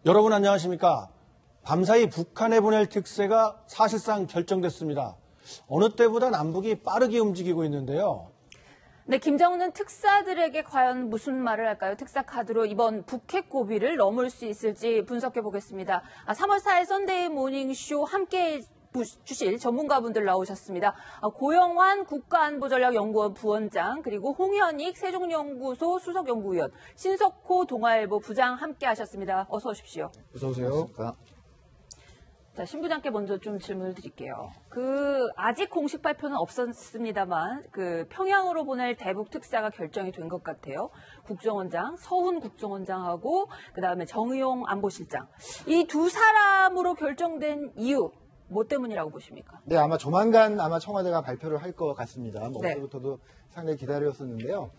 여러분 안녕하십니까? 밤사이 북한에 보낼 특세가 사실상 결정됐습니다. 어느 때보다 남북이 빠르게 움직이고 있는데요. 네, 김정은은 특사들에게 과연 무슨 말을 할까요? 특사 카드로 이번 북핵 고비를 넘을 수 있을지 분석해 보겠습니다. 3월 4일 선데이 모닝쇼 함께 주실 전문가분들 나오셨습니다. 고영환 국가안보전략연구원 부원장, 그리고 홍현익 세종연구소 수석연구위원, 신석호 동아일보 부장 함께 하셨습니다. 어서 오십시오. 어서 오세요. 자, 신 부장께 먼저 좀 질문을 드릴게요. 아직 공식 발표는 없었습니다만, 평양으로 보낼 대북 특사가 결정이 된 것 같아요. 국정원장, 서훈 국정원장하고, 그 다음에 정의용 안보실장. 이 두 사람으로 결정된 이유, 뭐 때문이라고 보십니까? 네, 아마 조만간 청와대가 발표를 할 것 같습니다. 네. 어제부터도 상당히 기다렸었는데요.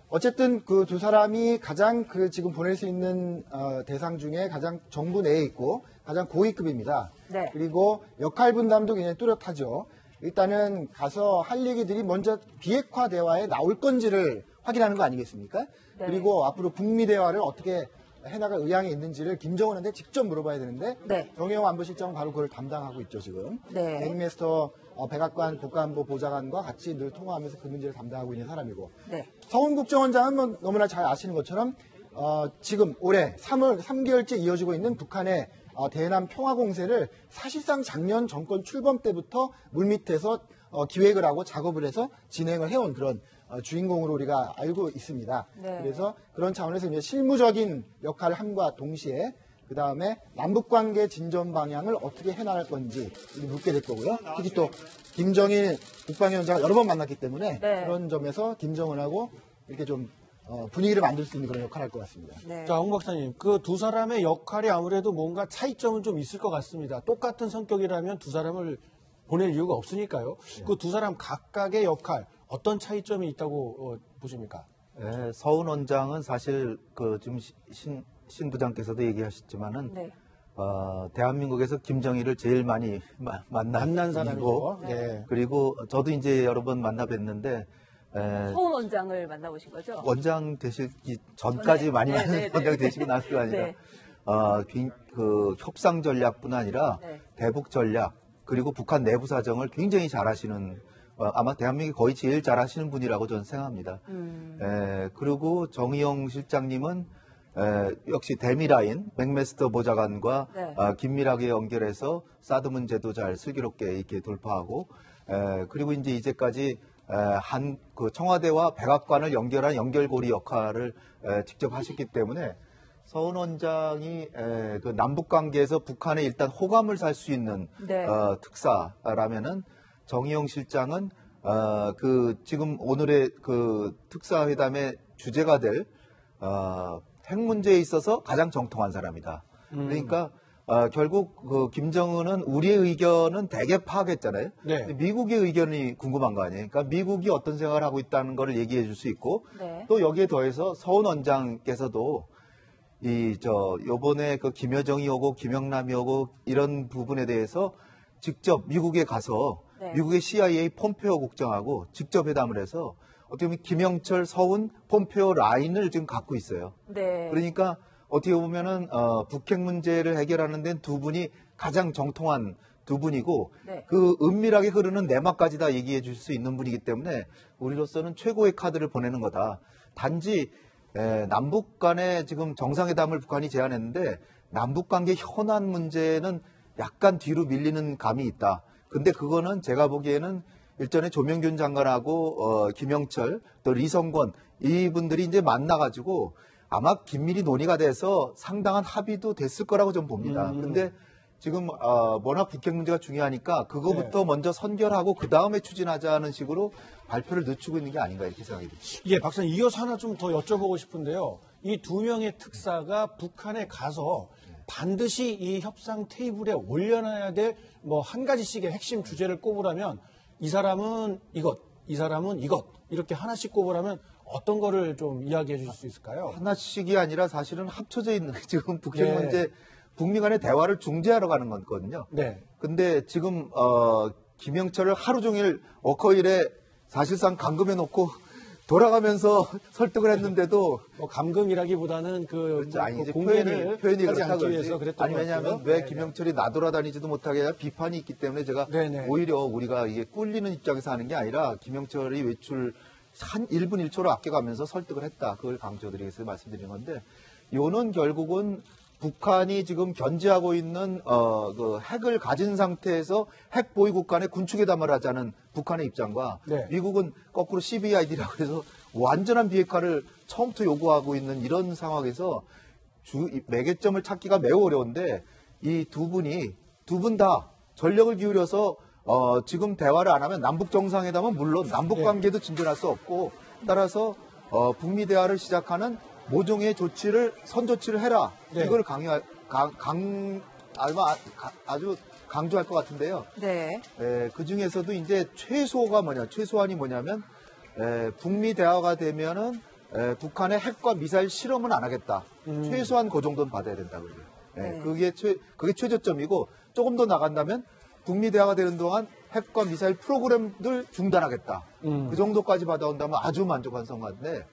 어쨌든 그 두 사람이 가장 지금 보낼 수 있는 대상 중에 가장 정부 내에 있고 가장 고위급입니다. 네. 그리고 역할 분담도 굉장히 뚜렷하죠. 일단은 가서 할 얘기들이 먼저 비핵화 대화에 나올 건지를 확인하는 거 아니겠습니까? 네. 그리고 앞으로 북미 대화를 어떻게 해나갈 의향이 있는지를 김정은한테 직접 물어봐야 되는데 네. 정의용 안보실장은 바로 그걸 담당하고 있죠 지금. 네. 백미니스터 백악관 국가안보 보좌관과 같이 늘 통화하면서 그 문제를 담당하고 있는 사람이고. 네. 서훈 국정원장은 너무나 잘 아시는 것처럼 지금 올해 3개월째 이어지고 있는 북한의 대남 평화 공세를 사실상 작년 정권 출범 때부터 물밑에서 기획을 하고 작업을 해서 진행을 해온 그런 주인공으로 우리가 알고 있습니다. 네. 그래서 그런 차원에서 이제 실무적인 역할을 함과 동시에 그 다음에 남북관계 진전 방향을 어떻게 해나갈 건지 묻게 될 거고요. 특히 또 김정일 국방위원장을 여러 번 만났기 때문에 네. 그런 점에서 김정은하고 이렇게 좀 분위기를 만들 수 있는 그런 역할을 할 것 같습니다. 네. 자, 홍 박사님, 그 두 사람의 역할이 아무래도 뭔가 차이점은 좀 있을 것 같습니다. 똑같은 성격이라면 두 사람을 보낼 이유가 없으니까요. 네. 그 두 사람 각각의 역할, 어떤 차이점이 있다고 보십니까? 네, 서훈 원장은 사실 지금 신 부장께서도 얘기하셨지만은 네. 대한민국에서 김정일을 제일 많이 만난 사람이고, 네. 그리고 저도 이제 여러 번 만나 뵀는데 서훈 원장을 만나보신 거죠? 원장 되시기 전까지 많이 만난 원장 되시고 나서가 아니라 네. 그 협상 전략뿐 아니라 네. 대북 전략 그리고 북한 내부 사정을 굉장히 잘하시는 아마 대한민국이 거의 제일 잘하시는 분이라고 저는 생각합니다. 그리고 정의용 실장님은 역시 대미라인 맥메스터 보좌관과 네. 긴밀하게 연결해서 사드 문제도 잘 슬기롭게 이렇게 돌파하고 그리고 이제까지 그 청와대와 백악관을 연결한 연결고리 역할을 직접 하셨기 때문에 서훈 원장이 그 남북 관계에서 북한에 일단 호감을 살 수 있는 네. 특사라면은 정의용 실장은 지금 오늘의 그 특사회담의 주제가 될 핵 문제에 있어서 가장 정통한 사람이다. 그러니까 결국 그 김정은은 우리의 의견은 대개 파악했잖아요. 네. 근데 미국의 의견이 궁금한 거 아니에요. 그러니까 미국이 어떤 생각을 하고 있다는 걸 얘기해 줄 수 있고 네. 또 여기에 더해서 서훈 원장께서도 요번에 그 김여정이 오고 김영남이 오고 이런 부분에 대해서 직접 미국에 가서 네. 미국의 CIA 폼페오 국장하고 직접 회담을 해서 어떻게 보면 김영철, 서훈, 폼페오 라인을 지금 갖고 있어요. 네. 그러니까 어떻게 보면은 북핵 문제를 해결하는 데는 두 분이 가장 정통한 두 분이고 네. 그 은밀하게 흐르는 내막까지 다 얘기해 줄 수 있는 분이기 때문에 우리로서는 최고의 카드를 보내는 거다. 단지 남북 간에 지금 정상회담을 북한이 제안했는데 남북 관계 현안 문제는 약간 뒤로 밀리는 감이 있다. 근데 그거는 제가 보기에는 일전에 조명균 장관하고 김영철 또 리성권 이분들이 이제 만나가지고 아마 긴밀히 논의가 돼서 상당한 합의도 됐을 거라고 좀 봅니다. 근데 지금 워낙 북핵 문제가 중요하니까 그거부터 먼저 선결하고 그 다음에 추진하자는 식으로 발표를 늦추고 있는 게 아닌가 이렇게 생각이 듭니다. 예, 박사님, 이어서 하나 좀 더 여쭤보고 싶은데요. 이 두 명의 특사가 북한에 가서 반드시 이 협상 테이블에 올려놔야 될 뭐 한 가지씩의 핵심 주제를 꼽으라면 이 사람은 이것, 이 사람은 이것 이렇게 하나씩 꼽으라면 어떤 거를 좀 이야기해 주실 수 있을까요? 하나씩이 아니라 사실은 합쳐져 있는 지금 북핵 네. 문제 북미 간의 대화를 중재하러 가는 거거든요. 네. 근데 지금 김영철을 하루 종일 워커힐에 사실상 감금해 놓고 돌아가면서 설득을 했는데도 뭐 감금이라기보다는 그렇죠. 아니, 이제 공개를 표현이 하지 그렇다고 않기 위해서 그랬던 아니 것 왜냐하면 같고요. 왜 네네. 김영철이 나돌아다니지도 못하게 하냐 비판이 있기 때문에 제가 네네. 오히려 우리가 이게 꿀리는 입장에서 하는 게 아니라 김영철이 외출 한 1분 1초로 아껴가면서 설득을 했다. 그걸 강조드리기 위해서 말씀드리는 건데 요는 결국은 북한이 지금 견제하고 있는 그 핵을 가진 상태에서 핵 보유국 간의 군축회담을 하자는 북한의 입장과 네. 미국은 거꾸로 CVID라고 해서 완전한 비핵화를 처음부터 요구하고 있는 이런 상황에서 매개점을 찾기가 매우 어려운데 이 두 분 다 전력을 기울여서 지금 대화를 안 하면 남북 정상회담은 물론 남북 관계도 진전할 수 없고 따라서 북미 대화를 시작하는 모종의 선조치를 해라. 네. 이걸 아주 강조할 것 같은데요. 네. 그 중에서도 이제 최소한이 뭐냐면 북미 대화가 되면은 북한의 핵과 미사일 실험은 안 하겠다. 최소한 그 정도는 받아야 된다 그래요. 네. 그게 최저점이고 조금 더 나간다면 북미 대화가 되는 동안 핵과 미사일 프로그램들 중단하겠다. 그 정도까지 받아온다면 아주 만족한 성과인데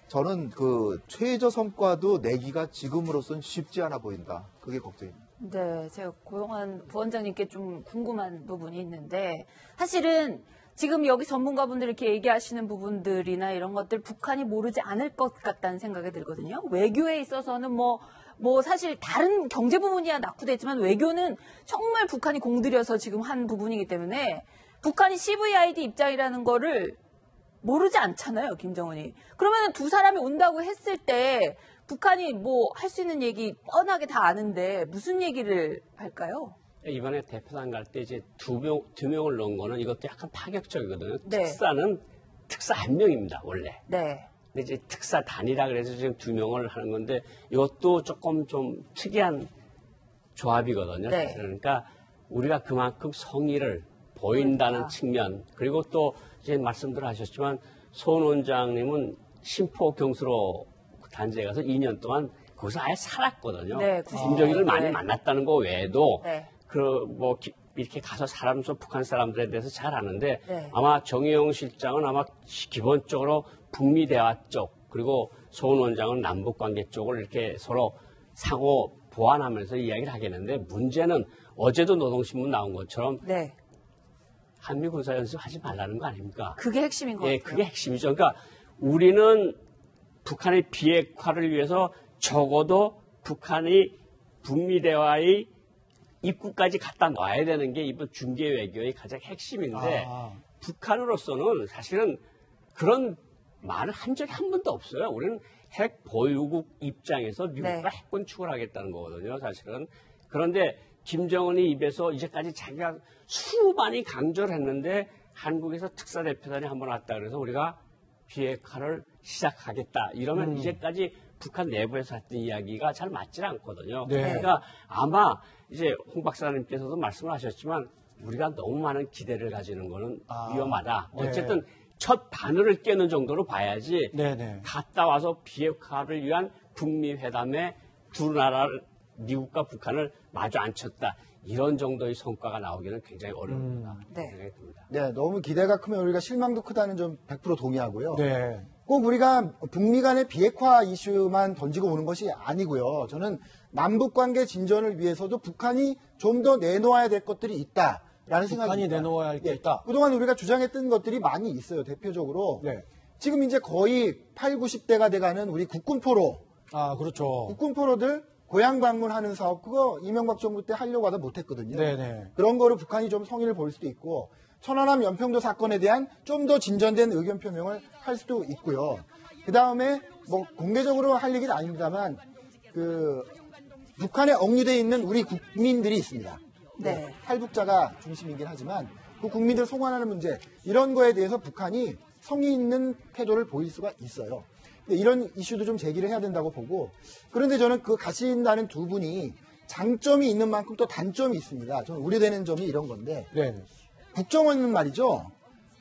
저는 그 최저 성과도 내기가 지금으로선 쉽지 않아 보인다. 그게 걱정입니다. 네, 제가 고용한 부원장님께 좀 궁금한 부분이 있는데 사실은 지금 여기 전문가분들이 이렇게 얘기하시는 부분들이나 이런 것들 북한이 모르지 않을 것 같다는 생각이 들거든요. 외교에 있어서는 뭐 사실 다른 경제 부분이야 낙후됐지만 외교는 정말 북한이 공들여서 지금 한 부분이기 때문에 북한이 CVID 입장이라는 거를 모르지 않잖아요, 김정은이. 그러면 두 사람이 온다고 했을 때 북한이 뭐 할 수 있는 얘기 뻔하게 다 아는데 무슨 얘기를 할까요? 이번에 대표단 갈 때 이제 두 명을 넣은 거는 이것도 약간 파격적이거든요. 네. 특사는 특사 한 명입니다, 원래. 네. 근데 이제 특사 단이라 그래서 지금 두 명을 하는 건데 이것도 조금 좀 특이한 조합이거든요. 네. 사실은. 그러니까 우리가 그만큼 성의를 보인다는 그러니까. 측면 그리고 또 이제 말씀들 하셨지만 손 원장님은 심포경수로 단지에 가서 2년 동안 거기서 아예 살았거든요. 네, 김정일을 많이 네. 만났다는 거 외에도 네. 이렇게 가서 북한 사람들에 대해서 잘 아는데 네. 아마 정의용 실장은 아마 기본적으로 북미 대화 쪽 그리고 소은 원장은 남북 관계 쪽을 이렇게 서로 상호 보완하면서 이야기를 하겠는데 문제는 어제도 노동신문 나온 것처럼 네. 한미 군사 연습 하지 말라는 거 아닙니까? 그게 핵심인 것 예, 같아요. 그게 핵심이죠. 그러니까 우리는 북한의 비핵화를 위해서 적어도 북한이 북미 대화의 입구까지 갖다 놔야 되는 게 이번 중계 외교의 가장 핵심인데 북한으로서는 사실은 그런 말을 한 적이 한 번도 없어요. 우리는 핵 보유국 입장에서 미국과 네. 핵 건축을 하겠다는 거거든요. 사실은. 그런데 김정은이 입에서 이제까지 자기가 수많이 강조를 했는데 한국에서 특사대표단이 한번 왔다 그래서 우리가 비핵화를 시작하겠다. 이러면 이제까지 북한 내부에서 했던 이야기가 잘 맞질 않거든요. 네. 그러니까 아마 이제 홍 박사님께서도 말씀을 하셨지만 우리가 너무 많은 기대를 가지는 거는 위험하다. 네. 어쨌든 첫 바늘을 깨는 정도로 봐야지 네네. 갔다 와서 비핵화를 위한 북미 회담에 두 나라를 미국과 북한을 마주 앉혔다. 이런 정도의 성과가 나오기는 굉장히 어려웁니다. 네. 생각이 듭니다. 네, 너무 기대가 크면 우리가 실망도 크다는 점 100% 동의하고요. 네. 꼭 우리가 북미 간의 비핵화 이슈만 던지고 오는 것이 아니고요. 저는 남북 관계 진전을 위해서도 북한이 좀 더 내놓아야 될 것들이 있다라는 생각이 북한이 듭니다. 내놓아야 할 게 있다. 그동안 우리가 주장했던 것들이 많이 있어요. 대표적으로 네. 지금 이제 거의 8, 90대가 돼가는 우리 국군포로 아, 그렇죠. 국군포로들 고향 방문하는 사업 그거 이명박 정부 때 하려고 하다 못했거든요. 네네. 그런 거를 북한이 좀 성의를 보일 수도 있고 천안함 연평도 사건에 대한 좀 더 진전된 의견 표명을 할 수도 있고요. 그 다음에 뭐 공개적으로 할 얘기는 아닙니다만 그 북한에 억류되어 있는 우리 국민들이 있습니다. 네. 탈북자가 중심이긴 하지만 그 국민들 송환하는 문제 이런 거에 대해서 북한이 성의 있는 태도를 보일 수가 있어요. 근데 이런 이슈도 좀 제기를 해야 된다고 보고 그런데 저는 그 가신다는 두 분이 장점이 있는 만큼 또 단점이 있습니다. 저는 우려되는 점이 이런 건데 네네. 국정원은 말이죠.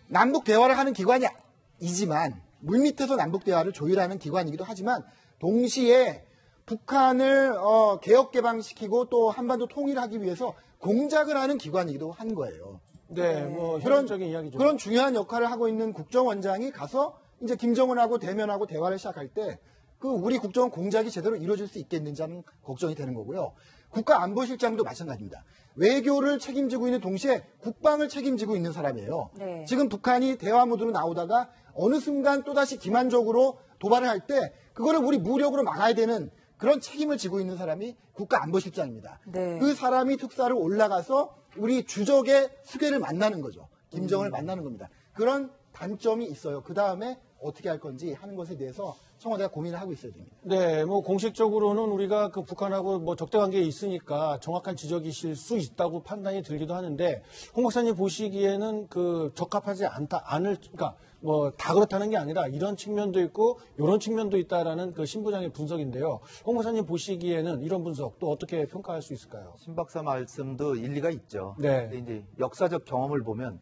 남북 대화를 하는 기관이지만 물밑에서 남북 대화를 조율하는 기관이기도 하지만 동시에 북한을 개혁 개방시키고 또 한반도 통일하기 위해서 공작을 하는 기관이기도 한 거예요. 네, 뭐 그런 현실적인 이야기죠. 그런 중요한 역할을 하고 있는 국정원장이 가서 이제 김정은하고 대면하고 대화를 시작할 때 그 우리 국정원 공작이 제대로 이루어질 수 있겠는지 하는 걱정이 되는 거고요. 국가안보실장도 마찬가지입니다. 외교를 책임지고 있는 동시에 국방을 책임지고 있는 사람이에요. 네. 지금 북한이 대화 모드로 나오다가 어느 순간 또다시 기만적으로 도발을 할 때 그거를 우리 무력으로 막아야 되는 그런 책임을 지고 있는 사람이 국가안보실장입니다. 네. 그 사람이 특사로 올라가서 우리 주적의 수계를 만나는 거죠. 김정은을 만나는 겁니다. 그런 단점이 있어요. 그 다음에 어떻게 할 건지 하는 것에 대해서 청와대가 고민을 하고 있어야 됩니다. 네, 뭐 공식적으로는 우리가 그 북한하고 뭐 적대 관계에 있으니까 정확한 지적이실 수 있다고 판단이 들기도 하는데 홍 박사님 보시기에는 그 적합하지 그러니까 뭐 다 그렇다는 게 아니라 이런 측면도 있고 이런 측면도 있다라는 그 신 부장의 분석인데요. 홍 박사님 보시기에는 이런 분석 또 어떻게 평가할 수 있을까요? 신 박사 말씀도 일리가 있죠. 네. 근데 이제 역사적 경험을 보면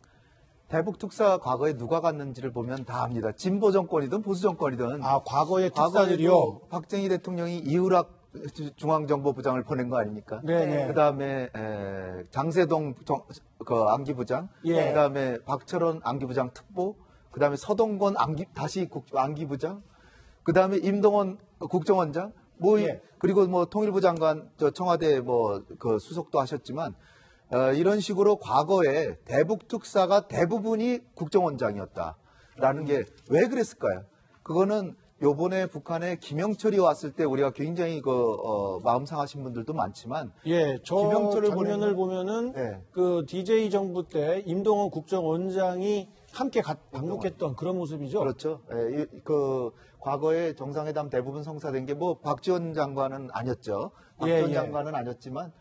대북 특사 과거에 누가 갔는지를 보면 다 압니다. 진보 정권이든 보수 정권이든 아, 과거의 특사들이요? 과거에도 박정희 대통령이 이우락 중앙정보부장을 보낸 거 아닙니까? 네네. 그다음에 장세동 안기부장, 예. 그다음에 박철원 안기부장 특보, 그다음에 서동건 안기부장, 그다음에 임동원 국정원장, 예. 그리고 뭐 통일부 장관, 청와대 그 수석도 하셨지만 이런 식으로 과거에 대북 특사가 대부분이 국정원장이었다라는 게 왜 그랬을까요? 그거는 요번에 북한에 김영철이 왔을 때 우리가 굉장히 마음 상하신 분들도 많지만 예, 저 김영철을 장면을 보면은 네. 그 DJ 정부 때 임동원 국정원장이 함께 방북했던 그런 모습이죠. 그렇죠. 예, 그 과거에 정상회담 대부분 성사된 게 뭐 박지원 장관은 아니었죠. 박지원 예. 장관은 아니었지만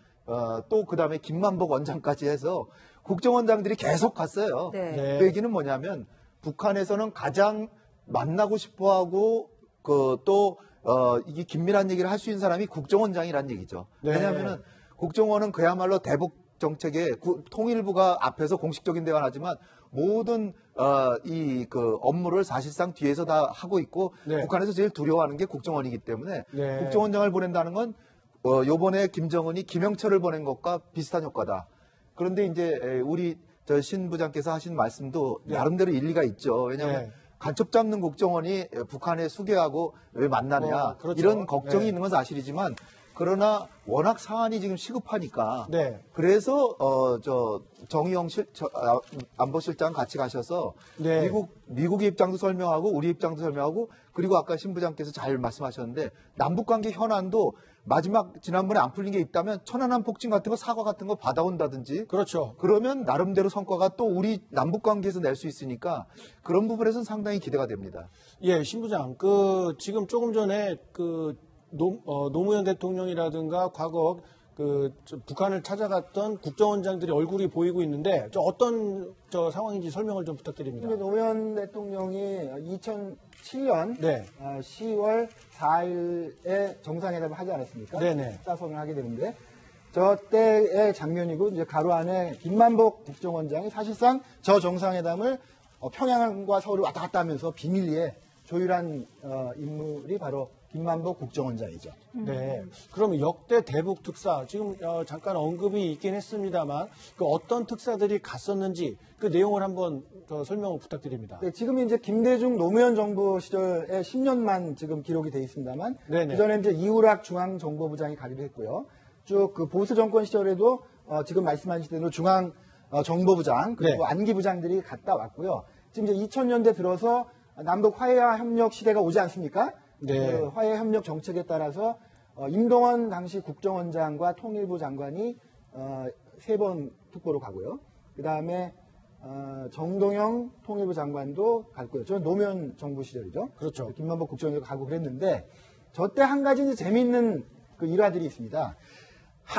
또 그다음에 김만복 원장까지 해서 국정원장들이 계속 갔어요. 네. 네. 그 얘기는 뭐냐면 북한에서는 가장 만나고 싶어하고 이게 긴밀한 얘기를 할 수 있는 사람이 국정원장이라는 얘기죠. 네. 왜냐하면은 국정원은 그야말로 대북 정책에 통일부가 앞에서 공식적인 대화를 하지만 모든 그 업무를 사실상 뒤에서 다 하고 있고 네. 북한에서 제일 두려워하는 게 국정원이기 때문에 네. 국정원장을 보낸다는 건 요번에 김정은이 김영철을 보낸 것과 비슷한 효과다. 그런데 이제 우리 신 부장께서 하신 말씀도 나름대로 일리가 있죠. 왜냐하면 네. 간첩 잡는 국정원이 북한에 수계하고 왜 만나냐 그렇죠. 이런 걱정이 네. 있는 건 사실이지만 그러나 워낙 사안이 지금 시급하니까 네. 그래서 정의용 안보실장 같이 가셔서 네. 미국의 입장도 설명하고 우리 입장도 설명하고 그리고 아까 신 부장께서 잘 말씀하셨는데 남북관계 현안도 마지막 지난번에 안 풀린 게 있다면 천안함 폭진 같은 거 사과 같은 거 받아온다든지 그렇죠. 그러면 나름대로 성과가 또 우리 남북관계에서 낼 수 있으니까 그런 부분에서는 상당히 기대가 됩니다. 예, 신부장. 지금 조금 전에 노무현 대통령이라든가 과거 북한을 찾아갔던 국정원장들이 얼굴이 보이고 있는데 어떤 상황인지 설명을 좀 부탁드립니다. 노무현 대통령이 2007년 네. 10월 4일에 정상회담을 하지 않았습니까? 네네. 사선을 하게 되는데 저 때의 장면이고 이제 가로 안에 김만복 국정원장이 사실상 저 정상회담을 평양과 서울을 왔다 갔다 하면서 비밀리에 조율한 인물이 바로 김만복 국정원장이죠. 네. 그러면 역대 대북 특사 지금 잠깐 언급이 있긴 했습니다만 그 어떤 특사들이 갔었는지 그 내용을 한번 설명을 부탁드립니다. 네, 지금 이제 김대중 노무현 정부 시절에 10년만 지금 기록이 돼 있습니다만 네네. 그전에 이제 이우락 중앙정보부장이 가기도 했고요. 쭉 그 보수 정권 시절에도 지금 말씀하신 대로 중앙 정보부장 그리고 네. 안기부장들이 갔다 왔고요. 지금 이제 2000년대 들어서 남북 화해와 협력 시대가 오지 않습니까? 네. 그 화해 협력 정책에 따라서 임동원 당시 국정원장과 통일부 장관이 3번 특보로 가고요. 그 다음에 정동영 통일부 장관도 갔고요. 저는 노무현 정부 시절이죠. 그렇죠. 김만복 국정원장 가고 그랬는데 저 때 한 가지 이제 재미있는 그 일화들이 있습니다.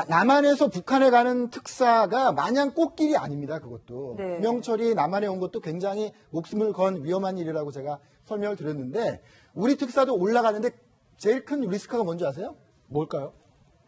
남한에서 북한에 가는 특사가 마냥 꽃길이 아닙니다. 그것도. 네. 김영철이 남한에 온 것도 굉장히 목숨을 건 위험한 일이라고 제가 설명을 드렸는데 우리 특사도 올라가는데 제일 큰 리스크가 뭔지 아세요? 뭘까요?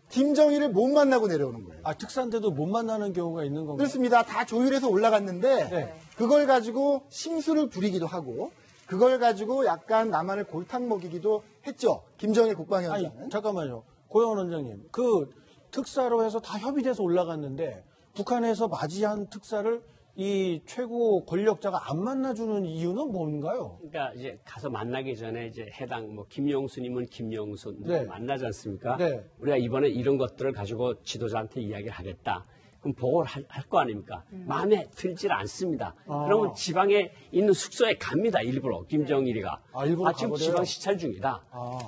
김정일을 못 만나고 내려오는 거예요. 아, 특사인데도 못 만나는 경우가 있는 건가요? 그렇습니다. 다 조율해서 올라갔는데 네. 그걸 가지고 심술을 부리기도 하고 그걸 가지고 약간 남한을 골탕 먹이기도 했죠. 김정일 국방위원장은. 아니, 잠깐만요. 고영원 원장님. 그 특사로 해서 다 협의돼서 올라갔는데 북한에서 맞이한 특사를 이 최고 권력자가 안 만나주는 이유는 뭔가요? 그러니까 이제 가서 만나기 전에 이제 해당 뭐 김용수님은 김용수 네. 만나지 않습니까? 네. 우리가 이번에 이런 것들을 가지고 지도자한테 이야기를 하겠다. 그럼 보고를 할 거 아닙니까? 마음에 들질 않습니다. 그러면 지방에 있는 숙소에 갑니다. 일부러 김정일이가. 아, 일부러 지금 가버려요? 지방 시찰 중이다. 아,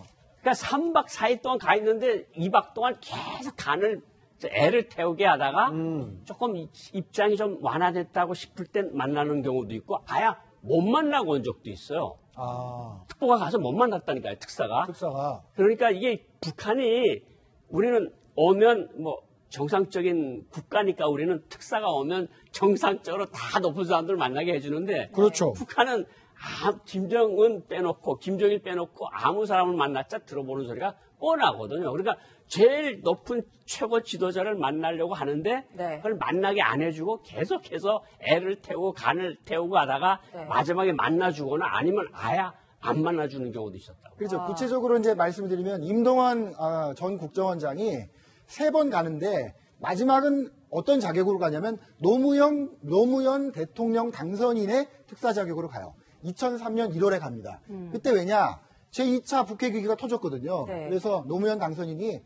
그러니까 3박 4일 동안 가 있는데 2박 동안 계속 간을 애를 태우게 하다가 조금 입장이 좀 완화됐다고 싶을 땐 만나는 경우도 있고 아예 못 만나고 온 적도 있어요. 아, 특보가 가서 못 만났다니까요, 특사가. 특사가. 그러니까 이게 북한이 우리는 오면 뭐 정상적인 국가니까 우리는 특사가 오면 정상적으로 다 높은 사람들 만나게 해주는데 그렇죠. 북한은 김정은 빼놓고 김정일 빼놓고 아무 사람을 만났자 들어보는 소리가 뻔하거든요. 그러니까 제일 높은 최고 지도자를 만나려고 하는데 네. 그걸 만나게 안 해주고 계속해서 애를 태우고 간을 태우고 하다가 네. 마지막에 만나주거나 아니면 아예 안 만나주는 경우도 있었다고. 그렇죠. 구체적으로 이제 말씀을 드리면 임동환 전 국정원장이 3번 가는데 마지막은 어떤 자격으로 가냐면 노무현 대통령 당선인의 특사 자격으로 가요. 2003년 1월에 갑니다. 그때 왜냐? 제2차 북핵 위기가 터졌거든요. 네. 그래서 노무현 당선인이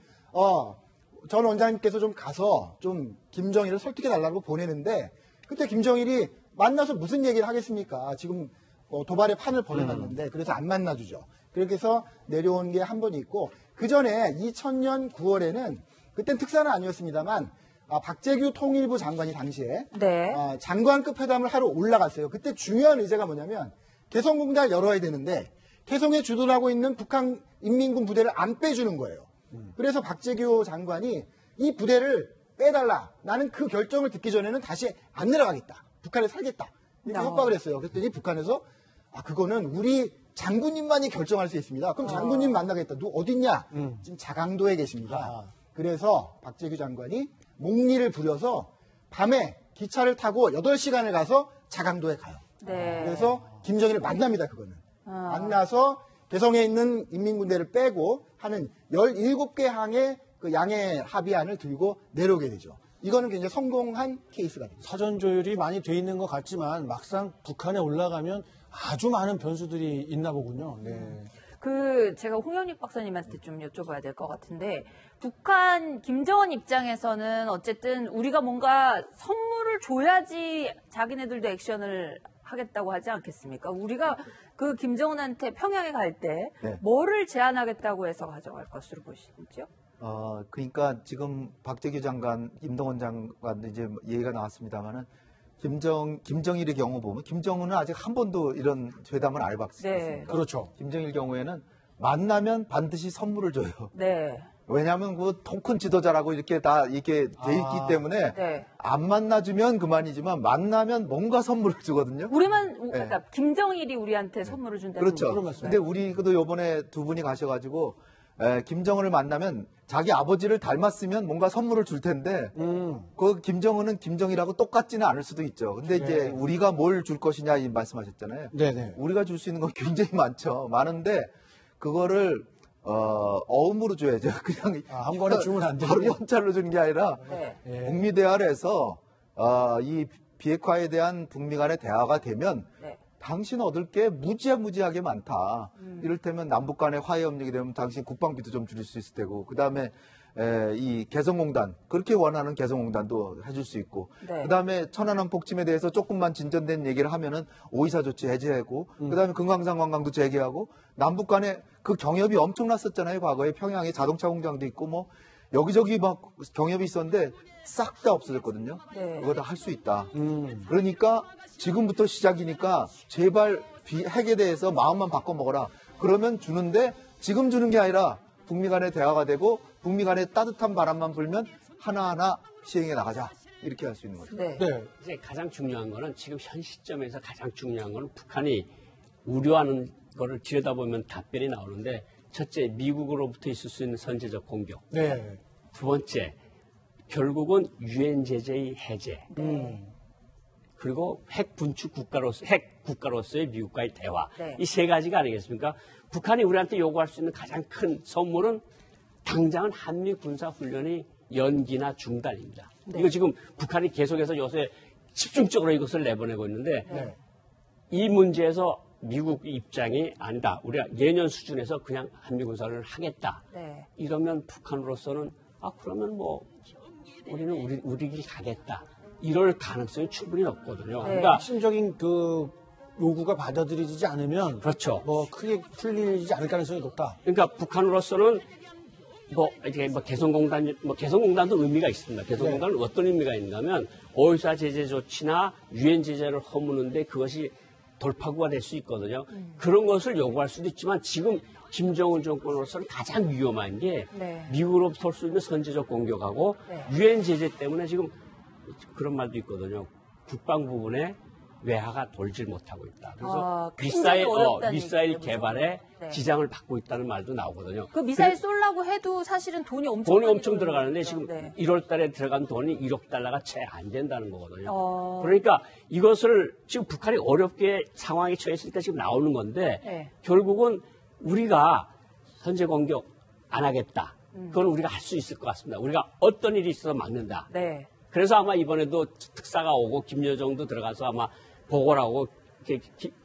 전 원장님께서 좀 가서 좀 김정일을 설득해 달라고 보내는데 그때 김정일이 만나서 무슨 얘기를 하겠습니까? 지금 도발의 판을 벌여놨는데 그래서 안 만나주죠. 그렇게 해서 내려온 게 한 번 있고 그 전에 2000년 9월에는 그땐 특사는 아니었습니다만 박재규 통일부 장관이 당시에 네. 장관급 회담을 하러 올라갔어요. 그때 중요한 의제가 뭐냐면 개성공단을 열어야 되는데 개성에 주둔하고 있는 북한 인민군 부대를 안 빼주는 거예요. 그래서 박재규 장관이 이 부대를 빼달라. 나는 그 결정을 듣기 전에는 다시 안 내려가겠다. 북한에 살겠다. 이렇게 협박을 했어요. 그랬더니 북한에서 그거는 우리 장군님만이 결정할 수 있습니다. 그럼 장군님 만나겠다. 누구 어딨냐? 지금 자강도에 계십니다. 그래서 박재규 장관이 목리를 부려서 밤에 기차를 타고 8시간을 가서 자강도에 가요. 네. 그래서 김정일을 만납니다. 그거는. 만나서 개성에 있는 인민군대를 빼고 하는 17개 항의 그 양해 합의안을 들고 내려오게 되죠. 이거는 굉장히 성공한 케이스가 됩니다. 사전 조율이 많이 돼 있는 것 같지만 막상 북한에 올라가면 아주 많은 변수들이 있나 보군요. 네. 제가 홍영익 박사님한테 좀 여쭤봐야 될 것 같은데, 북한, 김정은 입장에서는 어쨌든 우리가 뭔가 선물을 줘야지 자기네들도 액션을 하겠다고 하지 않겠습니까? 우리가 그 김정은한테 평양에 갈 때 네. 뭐를 제안하겠다고 해서 가져갈 것으로 보시죠? 그러니까 지금 박재규 장관, 임동원 장관 이제 얘기가 나왔습니다만은 김정일의 경우 보면 김정은은 아직 한 번도 이런 회담을 안 해봤습니다. 네. 그렇죠. 김정일 경우에는 만나면 반드시 선물을 줘요. 네. 왜냐하면 그 통큰 지도자라고 이렇게 다 이렇게 돼 있기 때문에 네. 안 만나주면 그만이지만 만나면 뭔가 선물을 주거든요. 그러니까 김정일이 우리한테 선물을 준다는 그렇죠. 거죠? 그런 말씀. 근데 우리도 요번에 두 분이 가셔가지고 김정은을 만나면 자기 아버지를 닮았으면 뭔가 선물을 줄 텐데 그 김정은은 김정일하고 똑같지는 않을 수도 있죠. 근데 이제 우리가 뭘 줄 것이냐 이 말씀하셨잖아요. 네네. 우리가 줄 수 있는 건 굉장히 많은데 그거를 어음으로 줘야죠. 그냥 한 번에 주면 안 되고. 바로 연찰로 주는 게 아니라 네. 북미 대화를 해서 이 비핵화에 대한 북미 간의 대화가 되면 네. 당신 얻을 게 무지하게 많다. 이를테면 남북 간의 화해 협력이 되면 당신 국방비도 좀 줄일 수 있을 테고 그다음에 이 개성공단 그렇게 원하는 개성공단도 해줄 수 있고 네. 그다음에 천안함 폭침에 대해서 조금만 진전된 얘기를 하면은 오이사 조치 해제하고 그다음에 금강산 관광도 재개하고 남북 간에 그 경협이 엄청났었잖아요. 과거에 평양에 자동차 공장도 있고 뭐 여기저기 막 경협이 있었는데 싹 다 없어졌거든요. 네. 그거 다 할 수 있다. 그러니까 지금부터 시작이니까 제발 핵에 대해서 마음만 바꿔 먹어라. 그러면 주는데 지금 주는 게 아니라 북미 간의 대화가 되고 북미 간의 따뜻한 바람만 불면 하나하나 시행해 나가자. 이렇게 할 수 있는 거죠. 네. 네. 이제 가장 중요한 거는 지금 현 시점에서 가장 중요한 거는 북한이 우려하는 거를 들여다보면 답변이 나오는데 첫째, 미국으로부터 있을 수 있는 선제적 공격. 네. 두 번째, 결국은 유엔 제재의 해제. 그리고 핵 국가로서의 미국과의 대화. 네. 이 세 가지가 아니겠습니까? 북한이 우리한테 요구할 수 있는 가장 큰 선물은 당장은 한미 군사 훈련이 연기나 중단입니다. 이거 지금 북한이 계속해서 요새 집중적으로 이것을 내보내고 있는데 네. 이 문제에서 미국 입장이 아니다. 우리가 예년 수준에서 그냥 한미군사를 하겠다. 네. 이러면 북한으로서는 그러면 뭐 우리는 우리 길 가겠다. 이럴 가능성이 충분히 높거든요. 네. 그러니까 핵심적인 그 요구가 받아들여지지 않으면 그렇죠. 뭐 크게 풀리지 않을 가능성이 높다. 그러니까 북한으로서는 개성공단도 의미가 있습니다. 개성공단은 어떤 의미가 있냐면 오일사 제재 조치나 유엔 제재를 허무는데 그것이 돌파구가 될 수 있거든요. 그런 것을 요구할 수도 있지만 지금 김정은 정권으로서는 가장 위험한 게 네. 미국으로부터 올 수 있는 선제적 공격하고 네. 유엔 제재 때문에 지금 그런 말도 있거든요. 국방 부분에 외화가 돌질 못하고 있다. 그래서 굉장히 어렵다는 미사일 얘기죠. 개발에 네. 지장을 받고 있다는 말도 나오거든요. 그 미사일 쏠라고 해도 사실은 돈이 엄청 돈이 많이 엄청 들어가는데 들어가죠. 지금 네. 1월 달에 들어간 돈이 1억 달러가 채 안 된다는 거거든요. 어. 그러니까 이것을 지금 북한이 어렵게 상황에 처했으니까 지금 나오는 건데 네. 결국은 우리가 선제 공격 안 하겠다. 그건 우리가 할 수 있을 것 같습니다. 우리가 어떤 일이 있어도 막는다. 네. 그래서 아마 이번에도 특사가 오고 김여정도 들어가서 아마 보고를 하고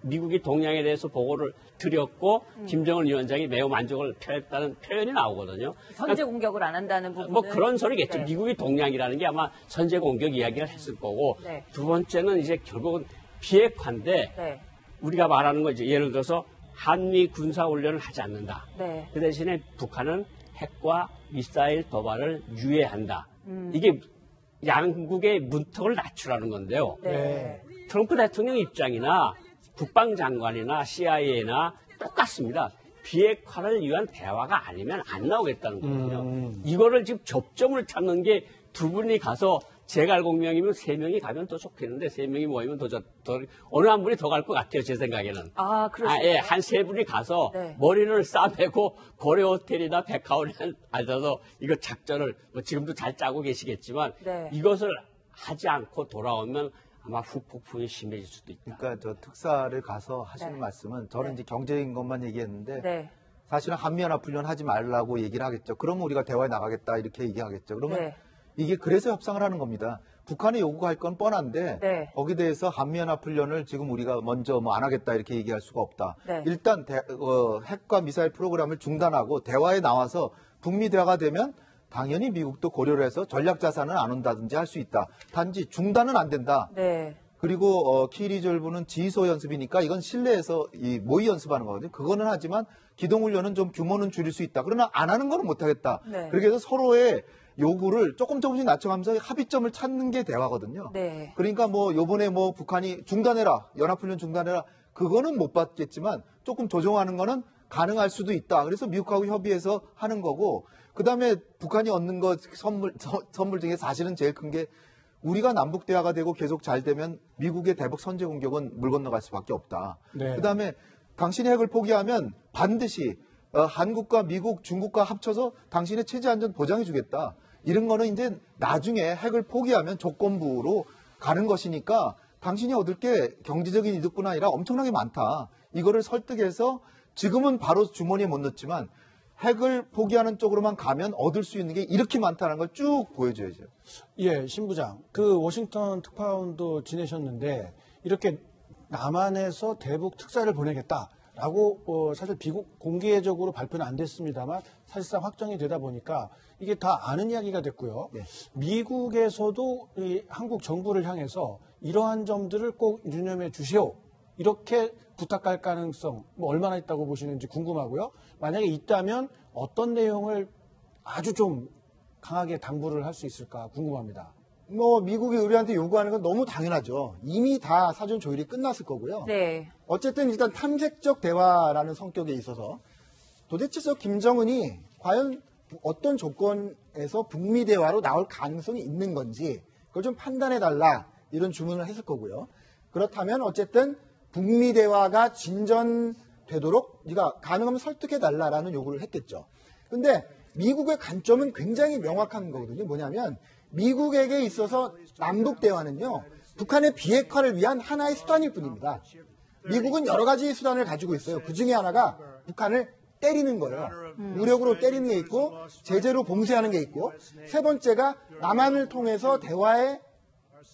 미국이 동향에 대해서 보고를 드렸고 김정은 위원장이 매우 만족을 표했다는 표현이 나오거든요. 선제 공격을 안 한다는 부분. 뭐 그런 소리겠죠. 네. 미국이 동향이라는 게 아마 선제 공격 이야기를 했을 거고 네. 두 번째는 이제 결국은 비핵화인데 네. 우리가 말하는 거지. 예를 들어서 한미 군사 훈련을 하지 않는다. 네. 그 대신에 북한은 핵과 미사일 도발을 유예한다. 이게 양국의 문턱을 낮추라는 건데요. 네. 트럼프 대통령 입장이나 국방장관이나 CIA나 똑같습니다. 비핵화를 위한 대화가 아니면 안 나오겠다는 거거든요. 이거를 지금 접점을 찾는 게 두 분이 가서 제갈공명이면 세 명이 가면 더 좋겠는데 세 명이 모이면 더 어느 한 분이 더 갈 것 같아요. 제 생각에는. 그렇습니다. 예, 한 세 분이 가서 네. 머리를 싸매고 고려 호텔이나 백화원에 앉아서 이거 작전을 뭐 지금도 잘 짜고 계시겠지만 네. 이것을 하지 않고 돌아오면 아마 후폭풍이 심해질 수도 있다. 그러니까 저 특사를 가서 하시는 네. 말씀은 저는 네. 이제 경제인 것만 얘기했는데 네. 사실은 한미연합훈련 하지 말라고 얘기를 하겠죠. 그러면 우리가 대화에 나가겠다 이렇게 얘기하겠죠. 그러면 네. 이게 그래서 협상을 하는 겁니다. 북한이 요구할 건 뻔한데 네. 거기에 대해서 한미연합훈련을 지금 우리가 먼저 뭐 안 하겠다 이렇게 얘기할 수가 없다. 네. 일단 핵과 미사일 프로그램을 중단하고 대화에 나와서 북미 대화가 되면 당연히 미국도 고려를 해서 전략 자산은 안 온다든지 할 수 있다. 단지 중단은 안 된다. 네. 그리고 키리졸브는 지휘소 연습이니까 이건 실내에서 이 모의 연습하는 거거든요. 그거는 하지만 기동훈련은 좀 규모는 줄일 수 있다. 그러나 안 하는 거는 못하겠다. 네. 그렇게 해서 서로의 요구를 조금씩 낮춰가면서 합의점을 찾는 게 대화거든요. 네. 그러니까 뭐 요번에 뭐 북한이 중단해라, 연합훈련 중단해라, 그거는 못 받겠지만 조금 조정하는 거는 가능할 수도 있다. 그래서 미국하고 협의해서 하는 거고, 그 다음에 북한이 얻는 거 선물 중에 사실은 제일 큰 게 우리가 남북 대화가 되고 계속 잘 되면 미국의 대북 선제 공격은 물 건너갈 수밖에 없다. 네. 그 다음에 당신이 핵을 포기하면 반드시 한국과 미국, 중국과 합쳐서 당신의 체제 안전 보장해 주겠다. 이런 거는 이제 나중에 핵을 포기하면 조건부로 가는 것이니까 당신이 얻을 게 경제적인 이득뿐 아니라 엄청나게 많다. 이거를 설득해서 지금은 바로 주머니에 못 넣지만 핵을 포기하는 쪽으로만 가면 얻을 수 있는 게 이렇게 많다는 걸 쭉 보여줘야죠. 예, 신부장. 그 워싱턴 특파원도 지내셨는데 이렇게 남한에서 대북 특사를 보내겠다라고 사실 공개적으로 발표는 안 됐습니다만 사실상 확정이 되다 보니까 이게 다 아는 이야기가 됐고요. 네. 미국에서도 이 한국 정부를 향해서 이러한 점들을 꼭 유념해 주시오. 이렇게 부탁할 가능성 뭐 얼마나 있다고 보시는지 궁금하고요. 만약에 있다면 어떤 내용을 아주 좀 강하게 당부를 할 수 있을까 궁금합니다. 뭐 미국이 우리한테 요구하는 건 너무 당연하죠. 이미 다 사전 조율이 끝났을 거고요. 네. 어쨌든 일단 탐색적 대화라는 성격에 있어서 도대체 저 김정은이 과연 어떤 조건에서 북미 대화로 나올 가능성이 있는 건지 그걸 좀 판단해달라 이런 주문을 했을 거고요. 그렇다면 어쨌든 북미 대화가 진전되도록 네가 가능하면 설득해달라라는 요구를 했겠죠. 근데 미국의 관점은 굉장히 명확한 거거든요. 뭐냐면 미국에게 있어서 남북 대화는요. 북한의 비핵화를 위한 하나의 수단일 뿐입니다. 미국은 여러 가지 수단을 가지고 있어요. 그 중에 하나가 북한을 때리는 거예요. 무력으로 때리는 게 있고 제재로 봉쇄하는 게 있고 세 번째가 남한을 통해서 대화의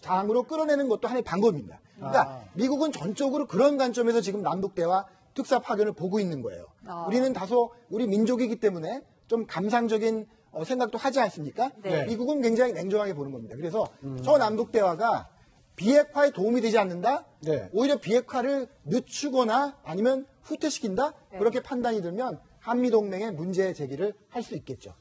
장으로 끌어내는 것도 하나의 방법입니다. 그러니까 미국은 전적으로 그런 관점에서 지금 남북 대화 특사 파견을 보고 있는 거예요. 우리는 다소 우리 민족이기 때문에 좀 감상적인 생각도 하지 않습니까? 네. 미국은 굉장히 냉정하게 보는 겁니다. 그래서 저 남북 대화가 비핵화에 도움이 되지 않는다? 네. 오히려 비핵화를 늦추거나 아니면 후퇴시킨다? 네. 그렇게 판단이 들면 한미동맹의 문제 제기를 할 수 있겠죠.